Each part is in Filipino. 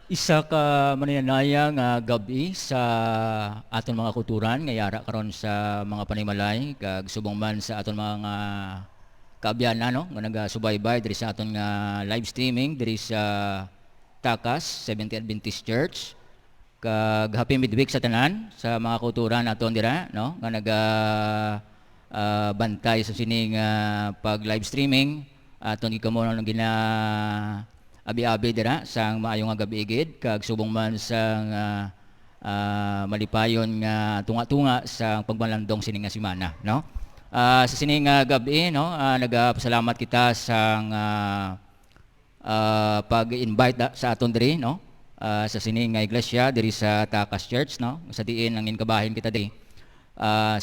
Isa ka maninanaya nga gabi sa aton mga kulturan nga yara karon sa mga panimalay kag subong man sa aton mga kaabyan ano nga nagasubaybay diri sa aton nga live streaming diri sa Takas Seventh Adventist Church kag happy midweek sa tanan sa mga kulturan aton dira no nga bantay sa sining pag live streaming aton gikamo nang gina abi-abi dira sang maayong nga gabi gid kag subong man sang malipayon nga tunga-tunga sa pagmalandong sining nga semana no. Sa sining gabi no nagapasalamat kita sang pag-invite sa aton diri no sa sining nga iglesia diri sa Takas Church no sa diin ang inkabahin kita diri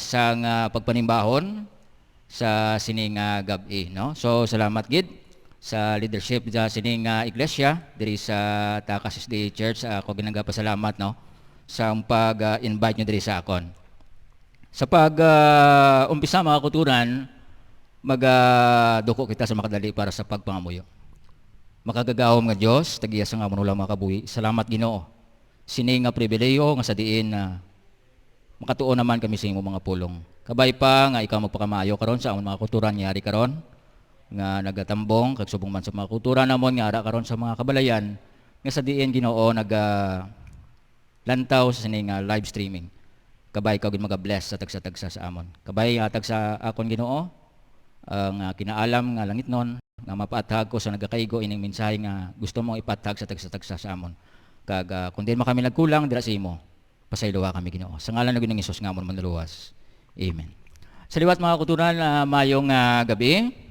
sang pagpanimbahon sa sining gabi no. So salamat gid sa leadership sa sining iglesia diri sa Takas SDA Church. Ako ginagapasalamat no sa pag-invite nyo diri sa akon. Sa umpisa mga kuturan, magduko kita sa makadali para sa pagpangamuyo. Makagagahom nga Dios tagiya sa nga manulang mga kabuhi. Salamat Ginoo. Sining nga pribileyo nga sa diin na makatuon naman kami sa imong mga pulong. Kabay pa nga ikaw magpakamayo karon sa among mga kuturan nyari karon nga nagatambong kag subong man sa mga kultura namon nga ara karon sa mga kabalayan nga sa diin Ginoo lantaw sa sining live streaming. Kabay ka gid maga-bless sa tagsa-tagsa sa amon. Kabay hatag sa akon Ginoo ang kinaalam nga langitnon nga mapaathag ko sa nagakaigo ining mensahe nga gusto mo ipatag sa tagsa-tagsa sa amon. Kag kun di man kami nagkulang dira sa imo, pasaylowa kami Ginoo. Sa ngalan ng Ginoong Hesus nga amon manluwas. Amen. Sa liwat mga kuturan mayong gabi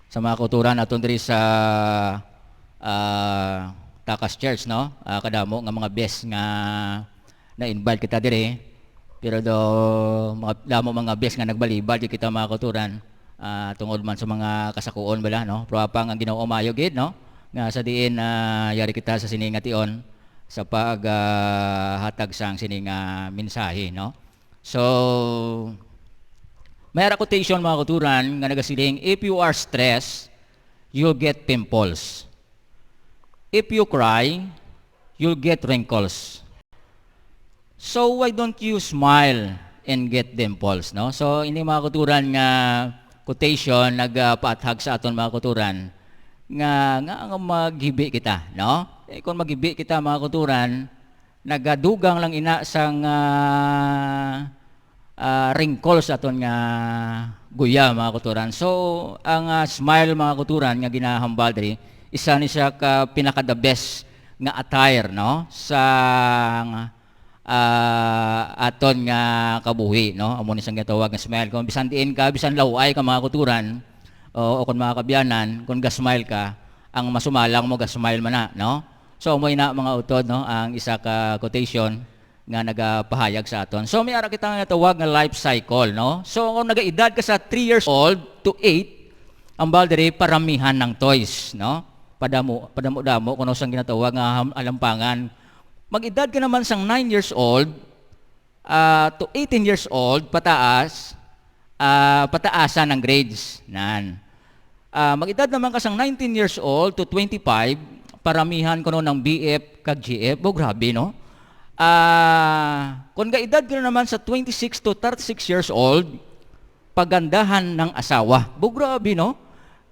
sa mga kulturan aton diri sa Takas Church no kadamo nga mga best nga na-invite kita diri pero do damo mga best nga nagbalibad kita mga kulturan tungod man sa mga kasakuon bala no pero pa nga Ginoo mayo gid no nga sa diin yari kita sa sining nga tion sa pag hatag sang sining mensahe no. So may quotation mga kuturan nga nagasiling, if you are stressed, you'll get pimples. If you cry, you'll get wrinkles. So why don't you smile and get dimples, no? So ini mga kuturan nga quotation nagpaathag sa aton mga kuturan nga maghibi kita, no? Kung maghibi kita mga kuturan, nagadugang lang ina sang wrinkles aton nga guya mga kuturan. So ang smile mga kuturan nga ginahambal diri isa ni siya ka pinaka the best nga attire no sa aton nga kabuhi no amo ni sang gitawag nga smile kung bisan diin ka bisan laway ka mga kuturan o kung mga kabyanan kung ga-smile ka ang masumalang mo ga-smile man na no. So amo ina mga utod no ang isa ka quotation nga nagapahayag sa aton. So may ara kita nga tawag nga life cycle no. So kung nagaedad ka sa 3 years old to 8 ang baldiri paramihan ng toys no. Padamo kuno sang ginatawag nga alampangan. Mag-edad ka naman sang 9 years old to 18 years old pataasan ng grades nan. Mag-edad naman ka sang 19 years old to 25 paramihan kuno ng BF kag GF. Bo grabe no. Kung gaedad ka naman sa 26 to 36 years old, pagandahan ng asawa. Grabe, no?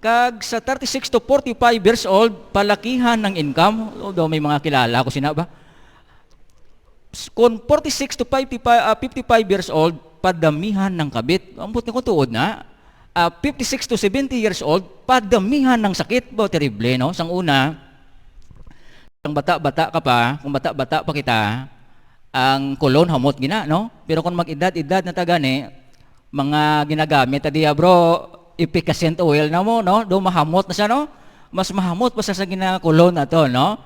Kag sa 36 to 45 years old, palakihan ng income. Daw may mga kilala ko sina ba? Kung 46 to 55 years old, padamihan ng kabit. Ambot ko tuod na. 56 to 70 years old, padamihan ng sakit. Terrible, no? Sang una, kung bata-bata ka pa, kung bata-bata pa kita, ang kulon hamot gina no pero kung mag-edad na tagani mga ginagamit adiya bro efficient oil na mo no do mahamot na siya no mas mahamot pa sa ginakulon nato no.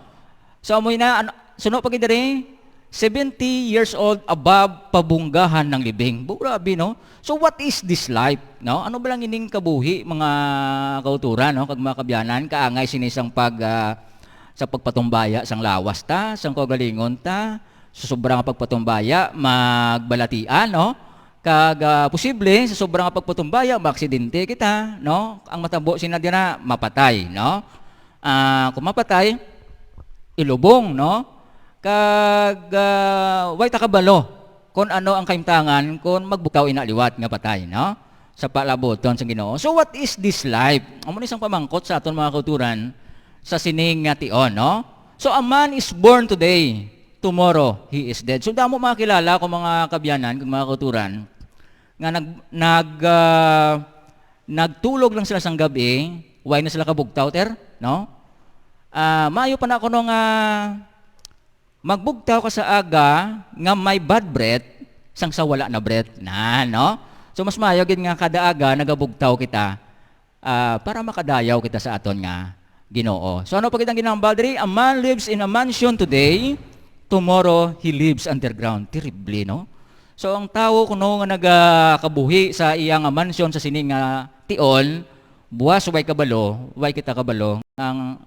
So amoy na suno pa gid diri 70 years old above pabunggahan ng libing. Grabe no. So what is this life no ano ba lang ining kabuhi mga kauturan no kag mga kabyanan kaangay sinisang sa pagpatumbaya sang lawas ta sang kagalingon ta sa sobrang pagpatumbaya magbalatian no kag posible sa sobrang pagpatumbaya maaksidente kita no ang matabo sinadya na mapatay no. Kung mapatay ilubong, no? Kag way takabalo kung ano ang kaimtangan kung magbutaw inaliwat nga patay, no? Sa palaboton sa Ginoo. So what is this life? Amo ni isang pamangkot sa aton mga kauturan sa sining nga tion, no? So a man is born today, tomorrow he is dead. So damo makilala ko mga kabyanan, kung mga kauturan nga nagtulog lang sila sang gabi, way na sila kabugtaw ter, no? Maayo pa na ako nung magbugtaw ka sa aga nga may bad breath sang sa wala na breath na, no? So mas maayo gid nga kada aga nagabugtaw kita para makadayaw kita sa aton nga Ginoo. So ano pa kitang ginambal diri? A man lives in a mansion today, tomorrow he lives underground. Terrible, no? So ang tao kuno nga nagakabuhi sa iyang mansion sa sining nga tion, buwas way kabalo, way kita kabalo ang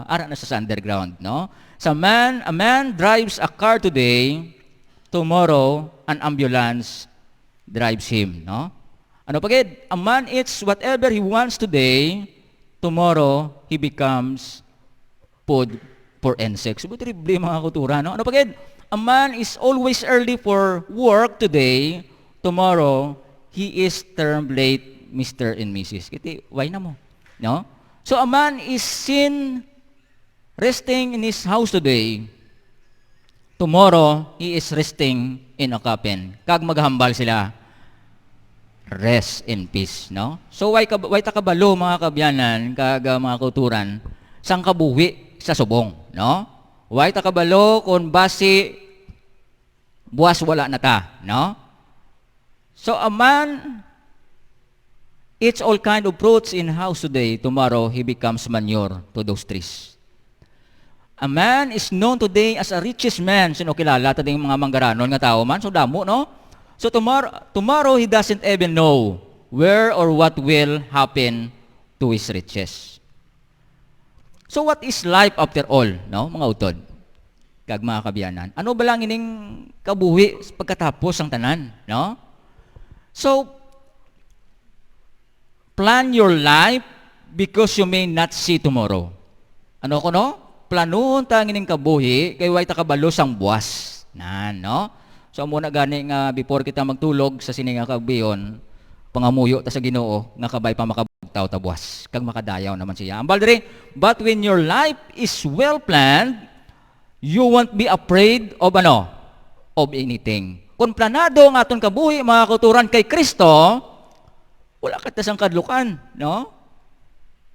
ara na sa underground, no? So a man drives a car today, tomorrow an ambulance drives him, no? Ano pagid? A man eats whatever he wants today, tomorrow he becomes food for insects. But terrible mga kultura, no? Ano pagid? A man is always early for work today, tomorrow he is termed late Mr. and Mrs. Kiti, why na mo? No? So a man is seen resting in his house today, tomorrow he is resting in a coffin. Kag maghambal sila, rest in peace, no? So way takabalo mga kabyanan kag mga kauturan sang kabuhi sa subong, no? Way takabalo kun basi buwas wala na ta, no? So a man eats all kind of fruits in house today, tomorrow he becomes manure to those trees. A man is known today as a richest man. Sino kilala tading mga manggaranon nga tao man? So damo, no? So tomorrow he doesn't even know where or what will happen to his riches. So what is life after all, no? Mga utod, kag mga kabyanan. Ano ba lang ining kabuhi pagkatapos ang tanan, no? So plan your life because you may not see tomorrow. Ano ko, no? Planuhon ta ang ining kabuhi kay way takabalo sang buwas. No? So muna gani nga before kita magtulog sa sini nga kagbiyon, pangamuyo ta sa Ginoo nga kabay pa makabugtaw ta buwas kag makadayaw naman siya. Ambal diri, but when your life is well planned, you won't be afraid of ano? Of anything. Kung planado ang aton kabuhi mga kauturan kay Kristo, wala ka tasang kadlukan, no?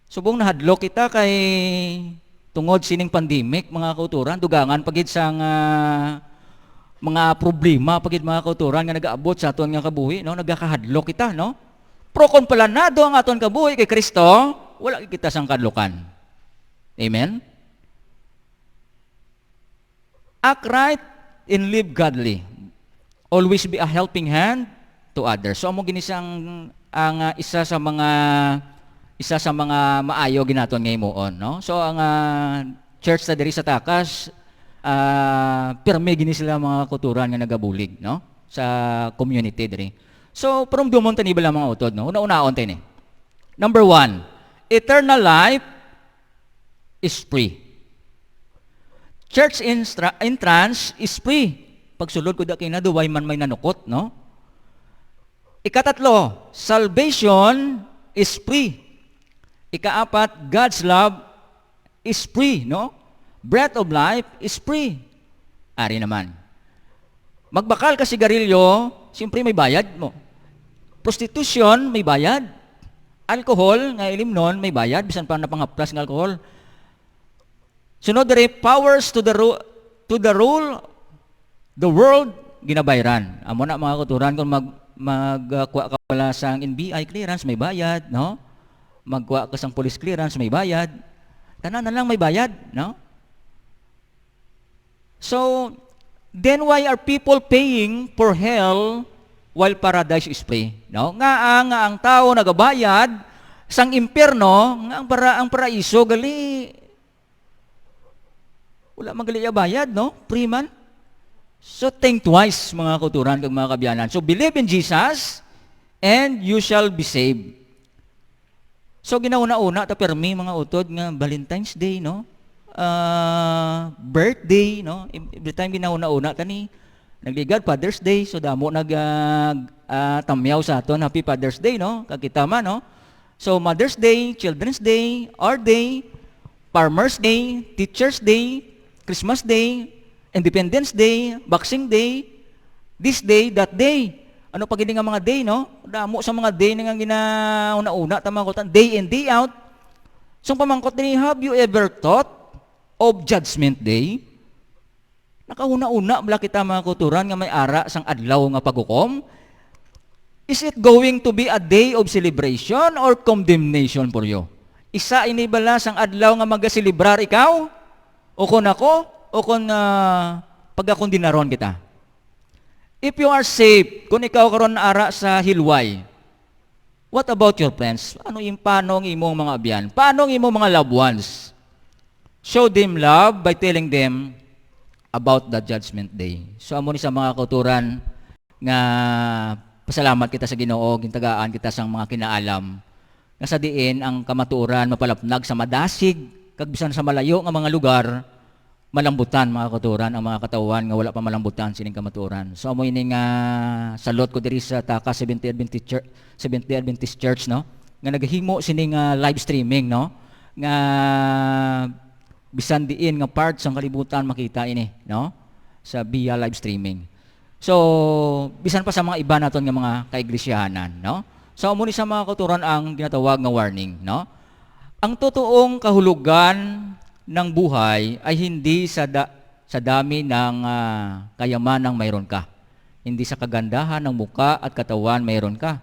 Subong nahadlok kita kay tungod sining pandemic mga kauturan, dugangan pagid sang mga problema pagid mga kauturan nga nagaabot sa aton nga kabuhi, no? Nagakahadlok kita, no? Pero kung planado ang aton kabuhi kay Kristo, wala kita sang kadlukan. Amen? Act right and live godly. Always be a helping hand to others. So amo ginisang ang isa sa mga maayo ginaton nga himuon, no? So ang church sa diri sa Takas, pirmi gini sila mga kuturan nga nagabulig, no? Sa community diri. So from dumon tani bala mga utod, no? Una-unaon tani. Number 1, eternal life is free. Church entrance is free. Pagsulod ko da kay na duway man may nanukot, no? Ikatatlo, salvation is free. Ikaapat, God's love is free, no? Breath of life is free. Ari naman. Magbakal ka sigarilyo, siyempre may bayad mo. Prostitution, may bayad. Alcohol, nga ilim nun, may bayad. Bisan pa napangaplas ng alcohol. Sunod dere, powers to the rule, the world, ginabayran. Amo na mga kuturan, kung magkuha ka pala sang NBI clearance, may bayad, no? Magkuha ka sang police clearance, may bayad. Tanan na lang may bayad, no? So, then why are people paying for hell while paradise is free? No? Nga ang tao nagabayad sang impyerno, nga ang paraiso gali wala magali bayad, no? Free man. So think twice mga kuturan kag mga kabyanan. So believe in Jesus and you shall be saved. So ginauna-una ta permi mga utod nga Valentine's Day, no? birthday, no? Every time ginauna-una tani nagligad Father's Day, so damo tamyaw sa aton Happy Father's Day, no? Kakita man, no? So Mother's Day, Children's Day, Our Day, Farmers Day, Teachers Day, Christmas Day, Independence Day, Boxing Day, this day, that day. Ano pa gini nga mga day, no? Damo sa mga day nga ginauna-una tamangkotan, day in, day out. So pamangkot ni, have you ever thought of Judgment Day? Nakauna-una bala kita mga kuturan nga may ara sang adlaw nga paghukom. Is it going to be a day of celebration or condemnation for you? Isa ini bala sang adlaw nga magaselebrar ikaw? O kon ako? O kon pagkakondinaron kita? If you are saved, kung ikaw karon ara sa hilway, what about your friends? Paano ang imong mga abyan? Paano ang imong mga loved ones? Show them love by telling them about the Judgment Day. So amo ni sa mga kauturan nga pasalamat kita sa Ginoo, gintagaan kita sang mga kinaalam. Nga sa diin ang kamatuoran mapalapnag sa madasig kag bisan sa malayo nga mga lugar, malambutan mga kauturan ang mga katawan nga wala pa malambutan sining kamatuoran. So amo ini nga salot ko diri sa Taka Seventh-day Adventist Church, no? Nga naghimo sining live streaming, no? Nga bisan diin nga part sang kalibutan makita ini, no? Sa via live streaming. So bisan pa sa mga iba naton nga mga kaiglesiyahanan, no? So amo ni sa mga kauturan ang ginatawag nga warning, no? Ang totoong kahulugan ng buhay ay hindi sa dami ng kayamanang mayroon ka. Hindi sa kagandahan ng muka at katawan mayroon ka.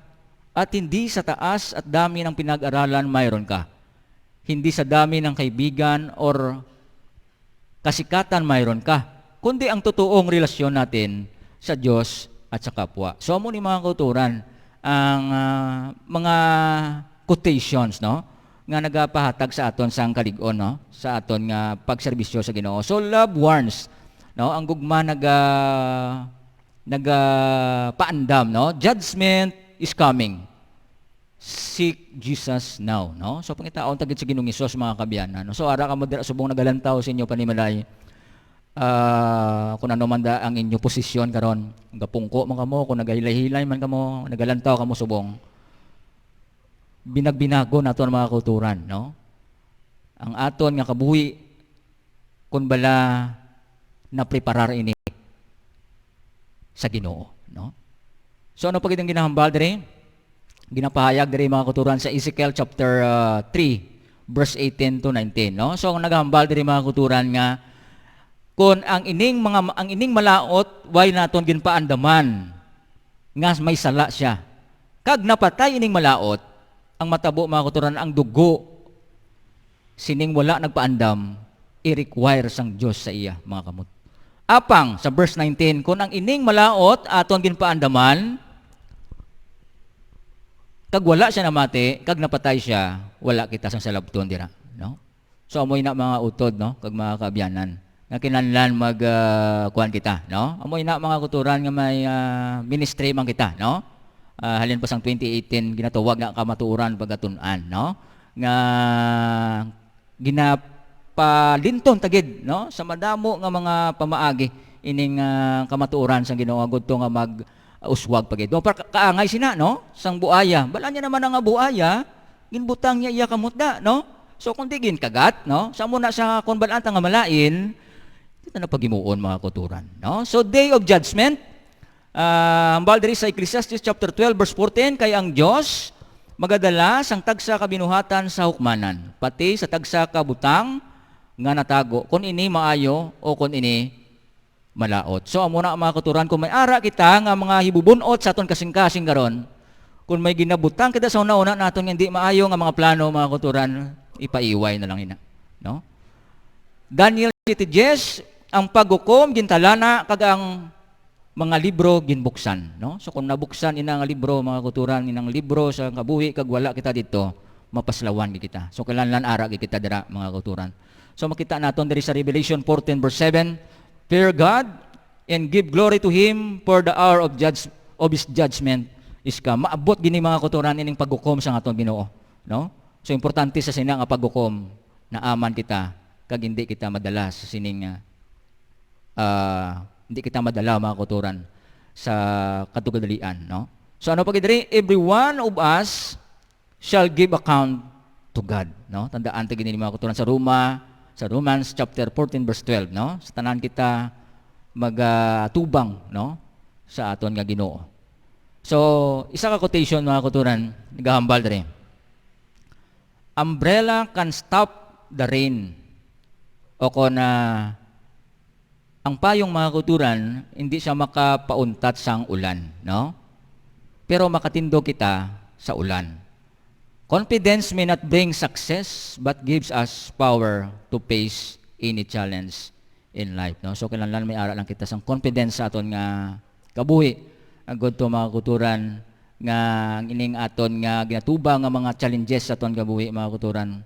At hindi sa taas at dami ng pinag-aralan mayroon ka. Hindi sa dami ng kaibigan or kasikatan mayroon ka. Kundi ang totoong relasyon natin sa Diyos at sa kapwa. So amo ni mga kauturan ang mga quotations, no? Nga nagapahatag sa aton sang kalig-on, no? Sa aton nga pagserbisyo sa Ginoo. So love warns, no? Ang gugma paandam, no? Judgment is coming. Seek Jesus now, no? So pangitaon tagid sa Ginoong Hesus mga kabyanan, no? So ara ka mo dira subong nagalantaw sa inyo panimalay. Kung ano man da ang inyo posisyon karon, gapungko man kamo, kung nagahilay-hilay man kamo, nagalantaw kamo subong. Binagbinago nato ang mga kulturan, no? Ang aton nga kabuhi kun bala na preparar ini sa Ginoo, no? So ano pa gid ang ginahambal diri? Ginapahayag diri mga kulturan sa Ezekiel chapter 3 verse 18 to 19, no? So ang nagahambal diri mga kulturan nga kun ang ining malaot way naton ginpaandaman nga may sala siya. Kag napatay ining malaot ang matabo mga kuturan ang dugo sining wala nagpaandam i-require sang Dios sa iya mga kamot. Apang sa verse 19 kun ang ining malaot aton ginpaandaman kag wala siya namati kag napatay siya wala kita sang salabton dira, no? So amoy na mga utod, no? Kag mga kaabyanan nga kinahanglan kuan kita, no? Amoy na mga kuturan nga may ministry man kita, no? Halin pa sang 2018 ginatawag nga kamatuoran pagatun-an, no? Nga ginapalinton tagid, no? Sa madamo nga mga pamaagi ining kamatuoran sang Ginoo gudto nga uswag pagid. No, kaangay sina, no? Sang buaya. Bala niya naman nga buaya, ginbutang niya iya kamutda, no? So kung di ginkagat, no? Sa muna sa kun balaan nga malain, kita na pagimuon mga kuturan, no? So day of judgment, hambal diri sa Ecclesiastes chapter 12 verse 14 kay ang Dios magadala sang tagsa ka binuhatan sa hukmanan, pati sa tagsa ka butang nga natago, kun ini maayo o kun ini malaot. So amo na mga kuturan kung may ara kita nga mga hibubunot sa aton kasing-kasing karon, kung may ginabutang kita sa una-una naton nga hindi maayo nga mga plano mga kuturan, ipaiway na lang ina, no? Daniel City Jess, ang paghukom gintalana kag ang mga libro ginbuksan, no? So kung nabuksan ina nga libro mga kuturan, inang libro sa kabuhi kag wala kita dito, mapaslawan gid kita. So kinahanglan ara gid kita dira mga kuturan. So makita naton diri sa Revelation 14 verse 7, fear God and give glory to Him, for the hour of His judgment is come. Maabot gini mga kuturan ining paghukom sa aton Ginoo, no? So importante sa sina nga paghukom na aman kita kag hindi kita madala sa sining hindi kita madala mga kauturan sa katugadalian, no? So ano pag diri, every one of us shall give account to God, no? Tandaan ta gini mga kauturan sa Romans chapter 14 verse 12, no? Sa tanan kita magatubang, no, sa aton nga Ginoo. So isa ka quotation mga kauturan nagahambal diri. Umbrella can stop the rain. O kung ang payong mga kauturan, hindi siya makapauntat sang ulan, no? Pero makatindo kita sa ulan. Confidence may not bring success, but gives us power to face any challenge in life, no? So kinahanglan may ara lang kita sang confidence sa aton nga kabuhi. Agud to mga kauturan nga ining aton nga ginatuba nga mga challenges sa aton kabuhi mga kauturan,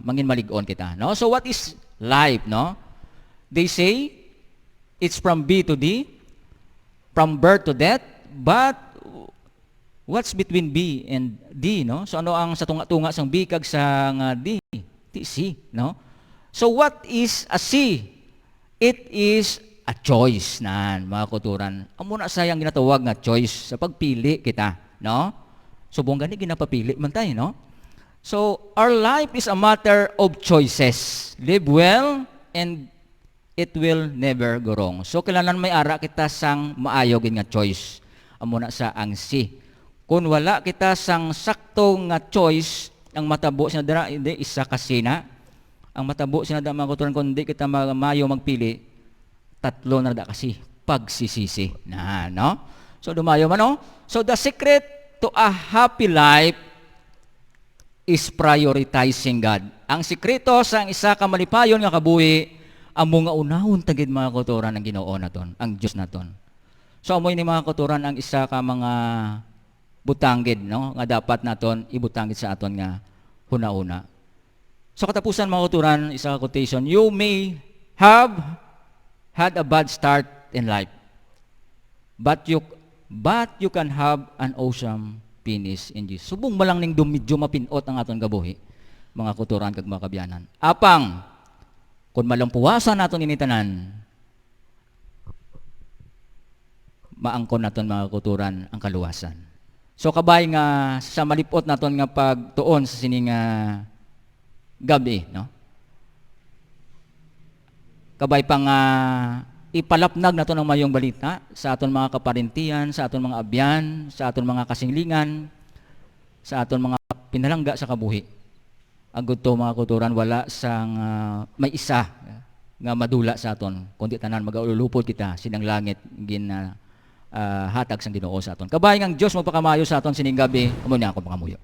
mangin malig-on kita, no? So what is life, no? They say it's from B to D, from birth to death, but what's between B and D, no? So ano ang sa tunga-tunga sang B kag sa D? Di C, no? So what is a C? It is a choice nan mga kauturan. Amo na sayang ginatawag nga choice sa pagpili kita, no? So buong gani ginapapili man tayo, no? So our life is a matter of choices. Live well and it will never go wrong. So kailangan may ara kita sang maayo gid nga choice. Amo na sa ang C. Kung wala kita sang sakto nga choice, ang matabo sina dira hindi isa ka C na. Ang matabo sina da mga kauturan kung hindi kita maayo magpili, tatlo na da kasi pagsisisi na, no? So dumayo man, no? So the secret to a happy life is prioritizing God. Ang sikreto sa isa ka malipayon nga kabuhi, amo nga unahon tagid mga kauturan ang Ginoo naton, ang Dios naton. So amo ni mga kauturan ang isa ka mga butanggid, no, nga dapat naton ibutanggid sa aton nga huna-una. So katapusan mga kauturan, isa ka quotation, you may have had a bad start in life, but you can have an awesome finish in Jesus. Subong malang ning medyo mapinot ang aton kabuhi mga kauturan kag mga kabyanan. Apang kung malampuwasan naton initanan, maangkon naton mga kauturan ang kaluwasan. So kabay nga sa malipot naton nga pagtuon sa sining gabi, no? Kabay pang ipalapnag naton ang mayong balita sa aton mga kaparintiyan, sa aton mga abyan, sa aton mga kasinglingan, sa aton mga pinalangga sa kabuhi. Agud to mga kauturan wala sang may isa nga madula sa aton kundi tanan magaululupod kita sinang langit gin hatag sang Ginoo sa aton. Kabay nga Dios magpakamayo sa aton sining gabi. Amo ni ako pangamuyo.